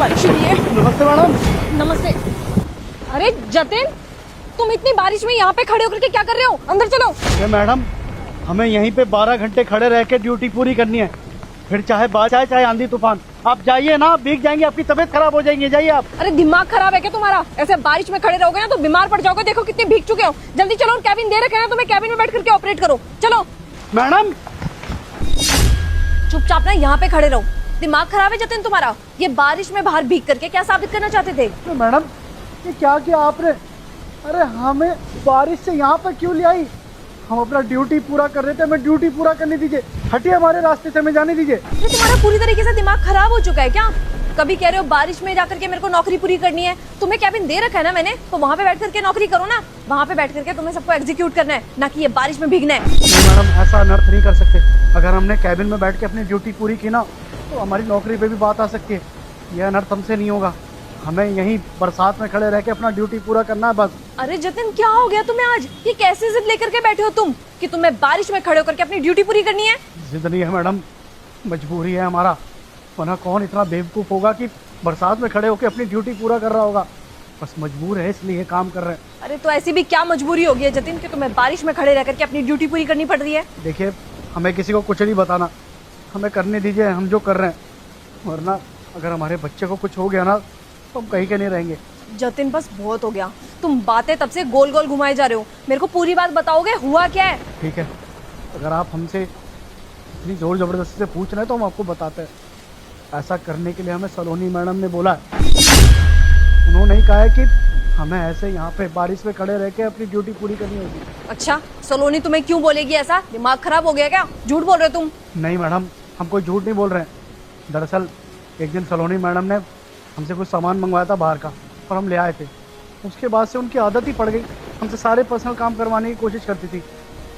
बारिश हुई है। नमस्ते मैडम। नमस्ते। अरे जतिन, तुम इतनी बारिश में यहाँ पे खड़े होकर के क्या कर रहे हो? अंदर चलो। अरे मैडम, हमें यहीं पे 12 घंटे खड़े रह के ड्यूटी पूरी करनी है, फिर चाहे बारिश चाहे आंधी तूफान। आप जाइए ना, भीग जाएंगे, आपकी तबीयत खराब हो जाएंगी। जाइए आप। अरे दिमाग खराब है क्या तुम्हारा? ऐसे बारिश में खड़े रहोगे ना तो बीमार पड़ जाओगे। देखो कितने भीग चुके हो। जल्दी चलो, कैबिन दे रखे हैं तुम्हें, कैबिन में बैठ करके ऑपरेट करो। चलो। मैडम चुपचाप ना यहाँ पे खड़े रहो। दिमाग खराब है जतिन तुम्हारा? ये बारिश में बाहर भीग करके क्या साबित करना चाहते थे? तो मैडम ये क्या किया आपने? अरे हमें बारिश से यहाँ पर क्यों ले आई? हम अपना ड्यूटी पूरा कर रहे थे, हमें ड्यूटी पूरा करने दीजिए। हटिए हमारे रास्ते से, हमें जाने दीजिए। ये तुम्हारा पूरी तरीके से दिमाग खराब हो चुका है क्या? कभी कह रहे हो बारिश में जाकर के मेरे को नौकरी पूरी करनी है। तुम्हें कैबिन दे रखा है ना मैंने, तो वहाँ पे बैठ करके नौकरी करो ना। वहाँ पे बैठ करके तुम्हें सबको एग्जीक्यूट करना है, ना कि ये बारिश में भीगना है। नहीं मैडम, ऐसा अनर्थ नहीं कर सकते। अगर हमने कैबिन में बैठ के अपनी ड्यूटी पूरी की ना, तो हमारी नौकरी पे भी बात आ सकती है। यह अनर्थ हमसे नहीं होगा। हमें यहीं बरसात में खड़े रह के अपना ड्यूटी पूरा करना है बस। अरे जतिन, क्या हो गया तुम्हें आज? ये कैसी जिद लेकर के बैठे हो तुम कि तुम्हें बारिश में खड़े होकर के अपनी ड्यूटी पूरी करनी है? जिद नहीं है मैडम, मजबूरी है हमारा। वरना कौन इतना बेवकूफ़ होगा कि बरसात में खड़े होकर अपनी ड्यूटी पूरा कर रहा होगा। बस मजबूर है, इसलिए ये काम कर रहे हैं। अरे तो ऐसी भी क्या मजबूरी होगी है जतिन कि तुम्हें बारिश में खड़े रह करके अपनी ड्यूटी पूरी करनी पड़ रही है? देखिए, हमें किसी को कुछ नहीं बताना, हमें करने दीजिए, हम जो कर रहे हैं। वरना अगर हमारे बच्चे को कुछ हो गया ना, तो हम कहीं के नहीं रहेंगे। जतिन बस बहुत हो गया। तुम बातें तब से गोल गोल घुमाए जा रहे हो। मेरे को पूरी बात बताओगे, हुआ क्या है? ठीक है, अगर आप हमसे इतनी ज़ोर ज़बरदस्ती से पूछ रहे हैं तो हम आपको बताते हैं। ऐसा करने के लिए हमें सलोनी मैडम ने बोला है। उन्होंने ही कहा है कि हमें ऐसे यहाँ पे बारिश में खड़े रह के अपनी ड्यूटी पूरी करनी होगी। अच्छा, सलोनी तुम्हें क्यों बोलेगी ऐसा? दिमाग खराब हो गया क्या? झूठ बोल रहे हो तुम। नहीं मैडम, हम कोई झूठ नहीं बोल रहे हैं। दरअसल एक दिन सलोनी मैडम ने हमसे कुछ सामान मंगवाया था बाहर का, और हम ले आए थे। उसके बाद से उनकी आदत ही पड़ गई, हमसे सारे पर्सनल काम करवाने की कोशिश करती थी।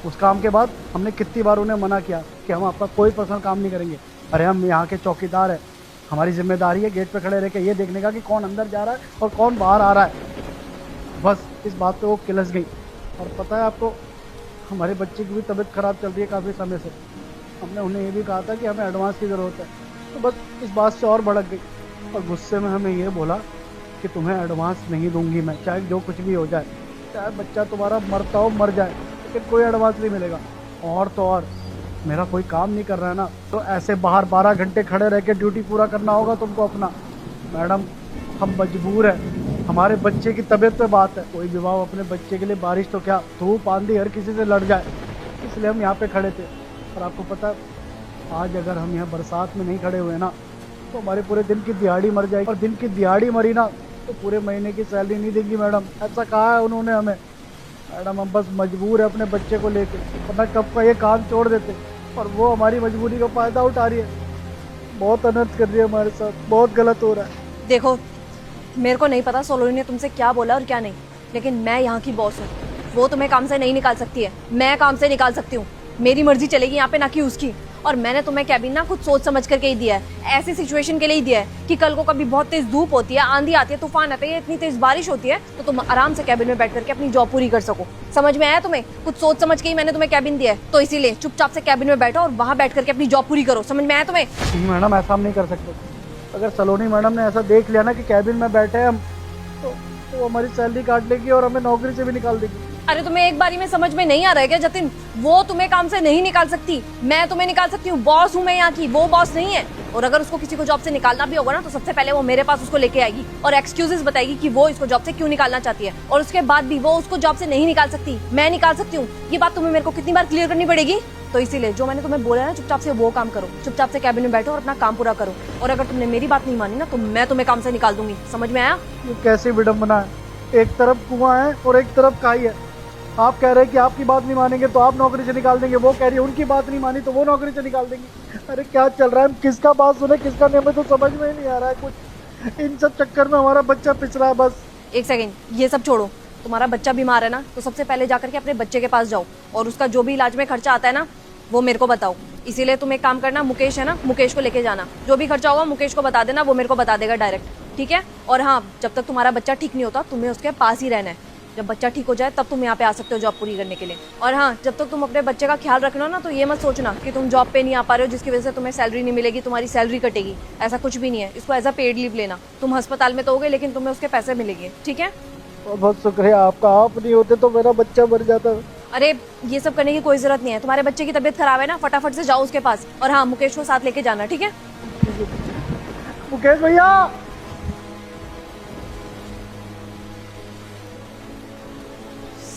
उस काम के बाद हमने कितनी बार उन्हें मना किया कि हम आपका कोई पर्सनल काम नहीं करेंगे। अरे हम यहाँ के चौकीदार हैं, हमारी जिम्मेदारी है गेट पे खड़े रह के ये देखने का कि कौन अंदर जा रहा है और कौन बाहर आ रहा है। बस इस बात पे वो किलस गई। और पता है आपको, हमारे बच्चे की भी तबीयत ख़राब चल रही है काफ़ी समय से। हमने उन्हें ये भी कहा था कि हमें एडवांस की ज़रूरत है, तो बस इस बात से और भड़क गई और गुस्से में हमें ये बोला कि तुम्हें एडवांस नहीं दूंगी मैं, चाहे जो कुछ भी हो जाए, चाहे बच्चा तुम्हारा मरता हो मर जाए, लेकिन कोई एडवांस नहीं मिलेगा। और तो और मेरा कोई काम नहीं कर रहा है ना, तो ऐसे बाहर 12 घंटे खड़े रह के ड्यूटी पूरा करना होगा तुमको अपना। मैडम हम मजबूर हैं, हमारे बच्चे की तबीयत पे बात है। कोई भी माँ अपने बच्चे के लिए बारिश तो क्या, धूप आंधी हर किसी से लड़ जाए, इसलिए हम यहाँ पे खड़े थे। और आपको पता है, आज अगर हम यहाँ बरसात में नहीं खड़े हुए ना, तो हमारे पूरे दिन की दिहाड़ी मर जाएगी। और दिन की दिहाड़ी मरी ना, तो पूरे महीने की सैलरी नहीं देंगी मैडम। ऐसा कहा है उन्होंने हमें। मैडम हम बस मजबूर है अपने बच्चे को लेके, वरना कब का ये काम छोड़ देते। और वो हमारी मजबूरी का फ़ायदा उठा रही है, बहुत अनर्थ कर रही है हमारे साथ, बहुत गलत हो रहा है। देखो, मेरे को नहीं पता सोलोनी ने तुमसे क्या बोला और क्या नहीं, लेकिन मैं यहाँ की बॉस हूँ। वो तुम्हें काम से नहीं निकाल सकती है, मैं काम से निकाल सकती हूँ। मेरी मर्जी चलेगी यहाँ पे, ना कि उसकी। और मैंने तुम्हें कैबिन ना खुद सोच समझ करके ही दिया है, ऐसी सिचुएशन के लिए ही दिया है कि कल को कभी बहुत तेज धूप होती है, आंधी आती है, तूफान आते हैं, इतनी तेज बारिश होती है, तो तुम आराम से कैबिन में बैठ करके अपनी जॉब पूरी कर सको। समझ में आया तुम्हें? कुछ सोच समझ के ही मैंने तुम्हें कैबिन दिया है, तो इसीलिए चुपचाप से कैबिन में बैठो और वहाँ बैठ करके अपनी जॉब पूरी करो। समझ में आया तुम्हें? नहीं मैडम, ऐसा हम नहीं कर सकते। अगर सलोनी मैडम ने ऐसा देख लिया ना कि कैबिन में बैठे हम, तो वो हमारी सैलरी काट लेगी और हमें नौकरी से भी निकाल देगी। अरे तुम्हें एक बारी में समझ में नहीं आ रहा है क्या जतिन? वो तुम्हें काम से नहीं निकाल सकती, मैं तुम्हें निकाल सकती हूँ। बॉस हूँ मैं यहाँ की, वो बॉस नहीं है। और अगर उसको किसी को जॉब से निकालना भी होगा ना, तो सबसे पहले वो मेरे पास उसको लेके आएगी और एक्सक्यूजेस बताएगी कि वो इसको जॉब से क्यों निकालना चाहती है। और उसके बाद भी वो उसको जॉब से नहीं निकाल सकती, मैं निकाल सकती हूँ। ये बात तुम्हें मेरे को कितनी बार क्लियर करनी पड़ेगी? तो इसीलिए जो मैंने तुम्हें बोला है ना, चुपचाप से वो काम करो, चुपचाप से कैबिन में बैठो और अपना काम पूरा करो। और अगर तुमने मेरी बात नहीं मानी ना, तो मैं तुम्हें काम से निकाल दूंगी। समझ में आया? ये कैसी विडम्बना है, एक तरफ कुआं है और एक तरफ खाई है। आप कह रहे हैं कि आपकी बात नहीं मानेंगे तो आप नौकरी से निकाल देंगे, वो कह रही है उनकी बात नहीं मानी तो वो नौकरी से निकाल देंगी। अरे क्या चल रहा है, किसका बात सुने किसका नहीं, हमें तो समझ में ही नहीं आ रहा है कुछ। इन सब चक्कर में हमारा बच्चा पिछ रहा है बस। एक सेकेंड, ये सब छोड़ो। तुम्हारा बच्चा बीमार है ना, तो सबसे पहले जाकर के अपने बच्चे के पास जाओ और उसका जो भी इलाज में खर्चा आता है ना, वो मेरे को बताओ। इसीलिए तुम एक काम करना, मुकेश है ना, मुकेश को लेके जाना। जो भी खर्चा होगा मुकेश को बता देना, वो मेरे को बता देगा डायरेक्ट, ठीक है? और हाँ, जब तक तुम्हारा बच्चा ठीक नहीं होता, तुम्हें उसके पास ही रहना है। जब बच्चा ठीक हो जाए तब तुम यहाँ पे आ सकते हो जॉब पूरी करने के लिए। और हाँ, जब तक तुम अपने बच्चे का ख्याल रखना ना, तो ये मत सोचना कि तुम जॉब पे नहीं आ पा रहे हो जिसकी वजह से तुम्हें सैलरी नहीं मिलेगी, तुम्हारी सैलरी कटेगी। ऐसा कुछ भी नहीं है, इसको एज अ पेड लीव लेना। तुम अस्पताल में तो होगे लेकिन तुम्हें उसके पैसे मिलेंगे, ठीक है? बहुत शुक्रिया आपका, आप नहीं होते तो मेरा बच्चा मर जाता। अरे ये सब करने की कोई जरूरत नहीं है। तुम्हारे बच्चे की तबीयत खराब है ना, फटाफट से जाओ उसके पास। और हाँ, मुकेश को साथ लेके जाना, ठीक है? मुकेश भैया,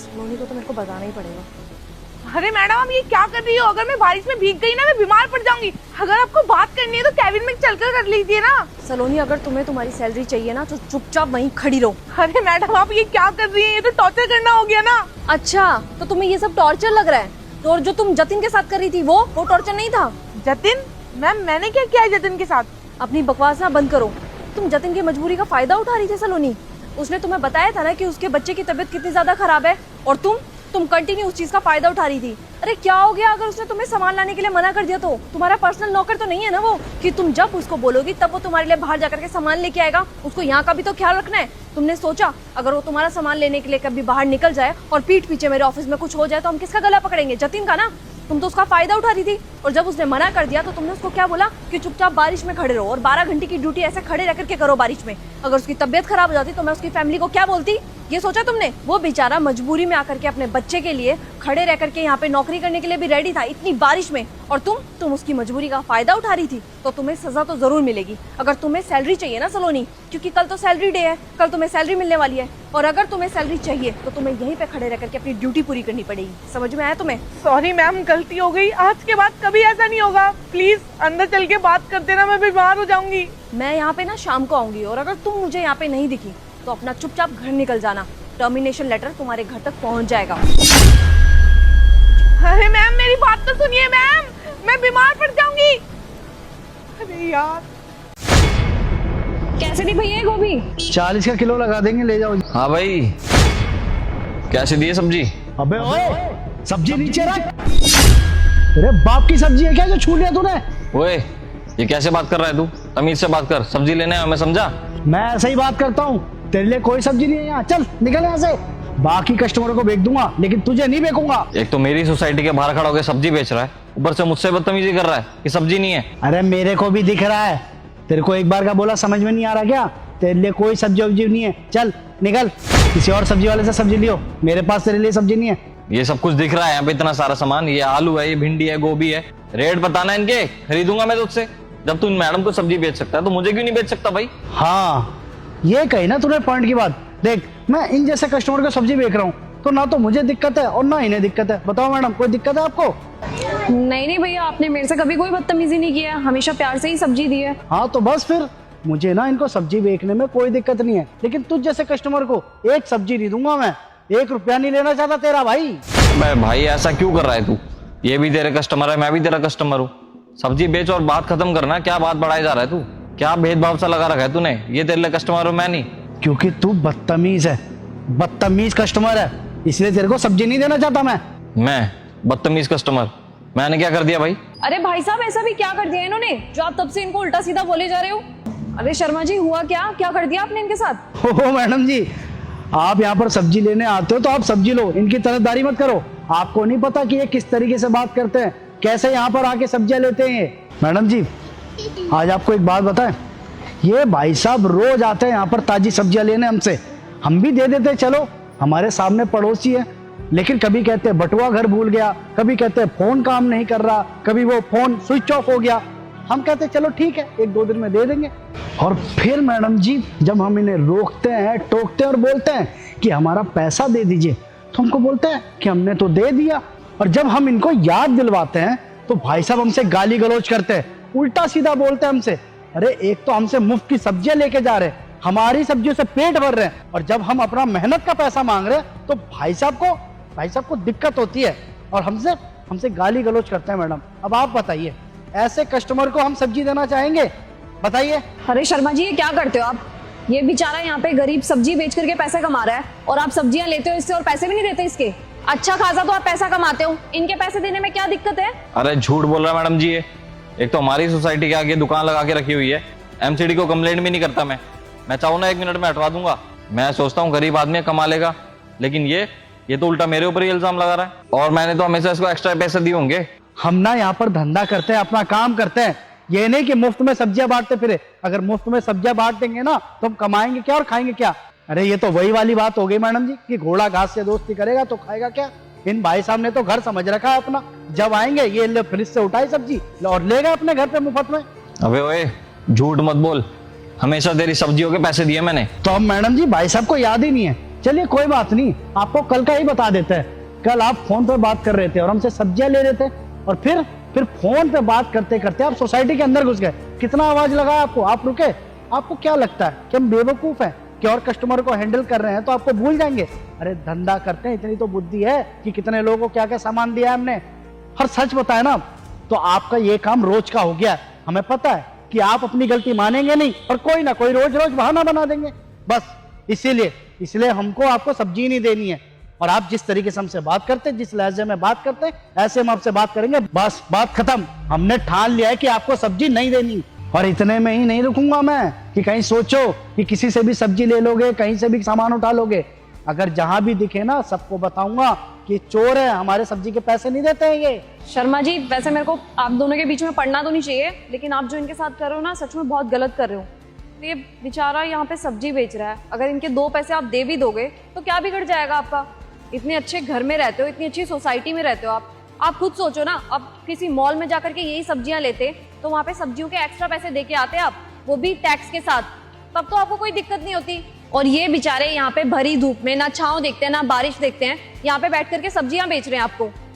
सोनी को तो मेरे को बताना ही पड़ेगा। अरे मैडम, आप ये क्या कर रही हो? अगर मैं बारिश में भीग गई ना, मैं बीमार पड़ जाऊंगी। अगर आपको बात करनी है तो कैबिन में चलकर कर लीजिए ना। सलोनी, अगर तुम्हें तुम्हारी सैलरी चाहिए ना तो चुपचाप वहीं खड़ी रहो। अरे मैडम, आप ये क्या कर रही हैं? ये तो टॉर्चर करना हो गया ना। अच्छा, तो तुम्हें ये सब टॉर्चर लग रहा है? तो और जो तुम जतिन के साथ कर रही थी वो टॉर्चर नहीं था? जतिन? मैम, मैंने क्या किया है जतिन के साथ? अपनी बकवास ना बंद करो। तुम जतिन की मजबूरी का फायदा उठा रही थी सलोनी। उसने तुम्हें बताया था ना कि उसके बच्चे की तबीयत कितनी ज्यादा खराब है, और तुम कंटिन्यू उस चीज का फायदा उठा रही थी। अरे क्या हो गया अगर उसने तुम्हें सामान लाने के लिए मना कर दिया तो? तुम्हारा पर्सनल नौकर तो नहीं है ना वो, कि तुम जब उसको बोलोगी तब वो तुम्हारे लिए बाहर जाकर के सामान लेके आएगा? उसको यहाँ का भी तो ख्याल रखना है। तुमने सोचा अगर वो तुम्हारा सामान लेने के लिए कभी बाहर निकल जाए और पीठ पीछे मेरे ऑफिस में कुछ हो जाए तो हम किसका गला पकड़ेंगे? जतिन का ना। तुम तो उसका फायदा उठा रही थी, और जब उसने मना कर दिया तो तुमने उसको क्या बोला कि चुपचाप बारिश में खड़े रहो, और 12 घंटे की ड्यूटी ऐसे खड़े रह करके करो बारिश में। अगर उसकी तबीयत खराब हो जाती तो मैं उसकी फैमिली को क्या बोलती? ये सोचा तुमने? वो बेचारा मजबूरी में आकर के अपने बच्चे के लिए खड़े रह करके यहाँ पे नौकरी करने के लिए भी रेडी था इतनी बारिश में, और तुम उसकी मजबूरी का फायदा उठा रही थी। तो तुम्हें सजा तो जरूर मिलेगी। अगर तुम्हें सैलरी चाहिए ना सलोनी, क्योंकि कल तो सैलरी डे है, कल तुम्हें सैलरी मिलने वाली है, और अगर तुम्हें सैलरी चाहिए तो तुम्हें यहीं पे खड़े रह करके अपनी ड्यूटी पूरी करनी पड़ेगी। समझ में आया तुम्हें? सॉरी मैम, गलती हो गई। आज के बाद कभी ऐसा नहीं होगा। प्लीज अंदर चल के बात करते ना, मैं बीमार हो जाऊंगी। मैं यहाँ पे ना शाम को आऊंगी, और अगर तुम मुझे यहाँ पे नहीं दिखी तो अपना चुपचाप घर निकल जाना। टर्मिनेशन लेटर तुम्हारे घर तक पहुंच जाएगा। अरे मैम, मेरी बात तो सुनिए मैम, मैं बीमार पड़ जाऊंगी। अरे यार, कैसे दी भैया गोभी? 40 का किलो लगा देंगे, ले जाओ। हाँ भाई, कैसे दिए सब्जी? अबे ओए, सब्जी नीचे रख। तेरे बाप की सब्जी है क्या जो छू लिया तूने? ओए, ये कैसे बात कर रहा है तू? तमीज से बात कर। सब्जी लेने आया मैं, समझा? मैं ऐसे ही बात करता हूँ। तेरे लिए कोई सब्जी नहीं है यहाँ, चल निकल यहाँ से। बाकी कस्टमरों को बेच दूंगा लेकिन तुझे नहीं बेचूंगा। एक तो मेरी सोसाइटी के बाहर खड़ा होकर सब्जी बेच रहा है, ऊपर से मुझसे बदतमीजी कर रहा है कि सब्जी नहीं है। अरे मेरे को भी दिख रहा है, तेरे को एक बार का बोला समझ में नहीं आ रहा क्या? तेरे लिए कोई सब्जी वब्जी नहीं है, चल निकल। किसी और सब्जी वाले से सब्जी लियो, मेरे पास तेरे लिए सब्जी नहीं है। ये सब कुछ दिख रहा है यहाँ पे, इतना सारा सामान। ये आलू है, ये भिंडी है, गोभी है। रेट बताना इनके, खरीदूंगा मैं तुझसे। जब तू इन मैडम को सब्जी बेच सकता है तो मुझे क्यों नहीं बेच सकता भाई? हाँ, ये कही ना तूने पॉइंट की बात। देख, मैं इन जैसे कस्टमर को सब्जी बेच रहा हूँ तो ना तो मुझे दिक्कत है और ना इन्हें दिक्कत है। बताओ मैडम, कोई दिक्कत है आपको? नहीं भैया, आपने मेरे से कभी कोई बदतमीजी नहीं किया, हमेशा प्यार से ही सब्जी दी है। हाँ तो बस फिर, मुझे ना इनको सब्जी बेचने में कोई दिक्कत नहीं है, लेकिन तुझ जैसे कस्टमर को एक सब्जी नहीं दूंगा मैं। 1 रुपया नहीं लेना चाहता तेरा भाई। मैं भाई, ऐसा क्यों कर रहा है तू? ये भी तेरे कस्टमर है, मैं भी तेरा कस्टमर हूँ। सब्जी बेच और बात खत्म करना। क्या बात बढ़ाई जा रहा है तू? क्या भेदभाव सा लगा रखा है तूने? ये तेरे लिए कस्टमर हो, मैं नहीं। क्योंकि तू बदतमीज है, बदतमीज कस्टमर है, इसलिए तेरे को सब्जी नहीं देना चाहता मैं बदतमीज कस्टमर? मैंने क्या कर दिया भाई? अरे भाई साहब, ऐसा भी क्या कर दिया इन्होंने जो आप तब से इनको उल्टा सीधा बोले जा रहे हो? अरे शर्मा जी, हुआ क्या? क्या कर दिया आपने इनके साथ? हो मैडम जी, आप यहाँ पर सब्जी लेने आते हो तो आप सब्जी लो, इनकी तरफदारी मत करो। आपको नहीं पता कि ये किस तरीके से बात करते हैं, कैसे यहाँ पर आके सब्जियां लेते हैं ये। मैडम जी, आज आपको एक बात बताएं, ये भाई साहब रोज आते हैं यहाँ पर ताजी सब्जियां लेने हमसे। हम भी दे देते चलो, हमारे सामने पड़ोसी है, लेकिन कभी कहते हैं बटुआ घर भूल गया, कभी कहते हैं फोन काम नहीं कर रहा, कभी वो फोन स्विच ऑफ हो गया। हम कहते हैं चलो ठीक है, 1-2 दिन में दे देंगे। और फिर मैडम जी, जब हम इन्हें रोकते हैं, टोकते हैं और बोलते हैं कि हमारा पैसा दे दीजिए, तो हमको बोलते हैं कि हमने तो दे दिया। और जब हम इनको याद दिलवाते हैं तो भाई साहब हमसे गाली गलौज करते हैं, उल्टा सीधा बोलते हैं हमसे। अरे एक तो हमसे मुफ्त की सब्जियां लेके जा रहे हैं, हमारी सब्जियों से पेट भर रहे हैं, और जब हम अपना मेहनत का पैसा मांग रहे हैं तो भाई साहब को दिक्कत होती है और हमसे गाली गलौज करते हैं। मैडम, अब आप बताइए, ऐसे कस्टमर को हम सब्जी देना चाहेंगे? बताइए। अरे शर्मा जी, ये क्या करते हो आप? ये बेचारा यहाँ पे गरीब सब्जी बेच करके पैसे कमा रहा है, और आप सब्जियां लेते हो इससे और पैसे भी नहीं देते इसके। अच्छा खासा तो आप पैसा कमाते हो, इनके पैसे देने में क्या दिक्कत है? अरे झूठ बोल रहा है मैडम जी। ये एक तो हमारी सोसाइटी के आगे दुकान लगा के रखी हुई है, एमसीडी को कंप्लेंट भी नहीं करता मैं चाहूँ ना 1 मिनट में हटवा दूंगा। मैं सोचता हूँ गरीब आदमी कमा लेगा, लेकिन ये तो उल्टा मेरे ऊपर ही इल्जाम लगा रहा है, और मैंने तो हमेशा इसको एक्स्ट्रा पैसे दिए होंगे। हम ना यहाँ पर धंधा करते हैं, अपना काम करते हैं, ये नहीं कि मुफ्त में सब्जियां बांटते फिरे। अगर मुफ्त में सब्जियां बांट देंगे ना तो हम कमाएंगे क्या और खाएंगे क्या? अरे ये तो वही वाली बात हो गई मैडम जी कि घोड़ा घास से दोस्ती करेगा तो खाएगा क्या। इन भाई साहब ने तो घर समझ रखा है अपना, जब आएंगे ये ले फ्रिज से उठाई सब्जी और ले गए अपने घर पे मुफ्त में। अबे ओए झूठ मत बोल, हमेशा तेरी सब्जियों के पैसे दिए मैंने। तो अब मैडम जी भाई साहब को याद ही नहीं है। चलिए कोई बात नहीं, आपको कल का ही बता देते हैं। कल आप फोन पर बात कर रहे थे और हमसे सब्जियां ले रहे थे, और फिर फोन पे बात करते करते आप सोसाइटी के अंदर घुस गए। कितना आवाज लगा आपको, आप रुके। आपको क्या लगता है कि हम बेवकूफ हैं कि और कस्टमर को हैंडल कर रहे हैं तो आपको भूल जाएंगे? अरे धंधा करते हैं, इतनी तो बुद्धि है कि कितने लोगों को क्या क्या सामान दिया है हमने। हर सच बताया ना, तो आपका ये काम रोज का हो गया है। हमें पता है कि आप अपनी गलती मानेंगे नहीं और कोई ना कोई रोज रोज बहाना बना देंगे। बस इसीलिए हमको आपको सब्जी नहीं देनी है। और आप जिस तरीके से हमसे बात करते हैं, जिस लहजे में बात करते हैं, ऐसे हम आपसे बात करेंगे। बस बात खत्म। हमने ठान लिया है कि आपको सब्जी नहीं देनी। और इतने में ही नहीं रुकूंगा मैं कि कहीं सोचो कि किसी से भी सब्जी ले लोगे, कहीं से भी सामान उठा लोगे। अगर जहां भी दिखे ना सबको बताऊंगा कि चोर है, हमारे सब्जी के पैसे नहीं देते हैं ये। शर्मा जी, वैसे मेरे को आप दोनों के बीच में पड़ना तो नहीं चाहिए, लेकिन आप जो इनके साथ कर रहे हो ना, सच में बहुत गलत कर रहे हो। ये बेचारा यहाँ पे सब्जी बेच रहा है, अगर इनके 2 पैसे आप दे भी दोगे तो क्या बिगड़ जाएगा आपका? इतने अच्छे घर में रहते हो, इतनी अच्छी सोसाइटी में रहते हो आप खुद सोचो ना। अब किसी मॉल में जाकर के यही सब्जियां लेते तो वहाँ पे सब्जियों के एक्स्ट्रा पैसे दे के आते आप, वो भी टैक्स के साथ, तब तो आपको कोई दिक्कत नहीं होती। और ये बेचारे यहाँ पे भरी धूप में ना छांव देखते हैं ना बारिश देखते हैं, यहाँ पे बैठ करके सब्जियां बेच रहे हैं।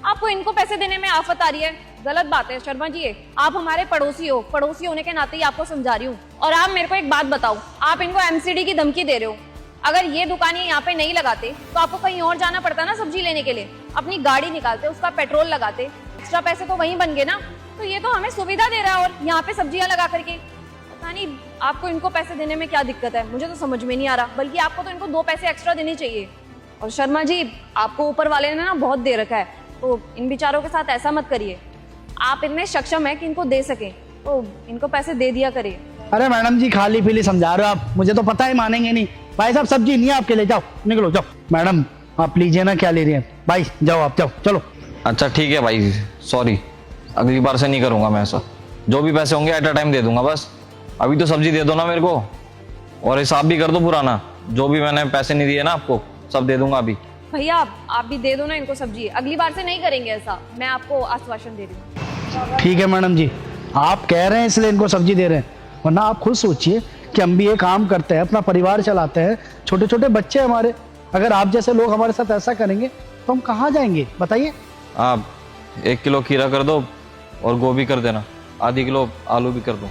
आपको इनको पैसे देने में आफत आ रही है, गलत बात है शर्मा जी। ये आप हमारे पड़ोसी हो, पड़ोसी होने के नाते ही आपको समझा रही हूँ। और आप मेरे को एक बात बताओ, आप इनको एमसीडी की धमकी दे रहे हो। अगर ये दुकान ये यहाँ पे नहीं लगाते तो आपको कहीं और जाना पड़ता ना सब्जी लेने के लिए, अपनी गाड़ी निकालते, उसका पेट्रोल लगाते, एक्स्ट्रा पैसे तो वहीं बन गए ना। तो ये तो हमें सुविधा दे रहा है और यहाँ पे सब्जियां लगा करके, पता नहीं आपको इनको पैसे देने में क्या दिक्कत है, मुझे तो समझ में नहीं आ रहा। बल्कि आपको तो इनको 2 पैसे एक्स्ट्रा देने चाहिए। और शर्मा जी, आपको ऊपर वाले ने ना बहुत दे रखा है, तो इन बेचारों के साथ ऐसा मत करिए। आप इतने सक्षम है कि इनको दे सके तो इनको पैसे दे दिया करिए। अरे मैडम जी खाली पीली समझा रहे हो आप, मुझे तो पता ही मानेंगे नहीं। भाई साहब सब्जी नहीं है आपके लिए, जाओ निकलो जाओ। मैडम आप लीजिए ना, क्या ले रही हैं भाई, जाओ आप जाओ चलो। अच्छा ठीक है भाई, सॉरी, अगली बार से नहीं करूंगा मैं ऐसा। जो भी पैसे होंगे एट अ टाइम दे दूंगा बस। अभी तो सब्जी दे दो ना मेरे को, और हिसाब भी कर दो पुराना, जो भी मैंने पैसे नहीं दिए ना आपको सब दे दूंगा अभी। भैया आप भी दे दो ना इनको सब्जी, अगली बार से नहीं करेंगे ऐसा, मैं आपको आश्वासन दे रही हूँ। ठीक है मैडम जी, आप कह रहे हैं इसलिए इनको सब्जी दे रहे हैं, वरना आप खुद सोचिए कि हम भी ये काम करते हैं, अपना परिवार चलाते हैं, छोटे छोटे बच्चे हमारे। अगर आप जैसे लोग हमारे साथ ऐसा करेंगे तो हम कहाँ जाएंगे बताइए? आप 1 किलो खीरा कर दो और गोभी कर देना, आधी किलो आलू भी कर दो।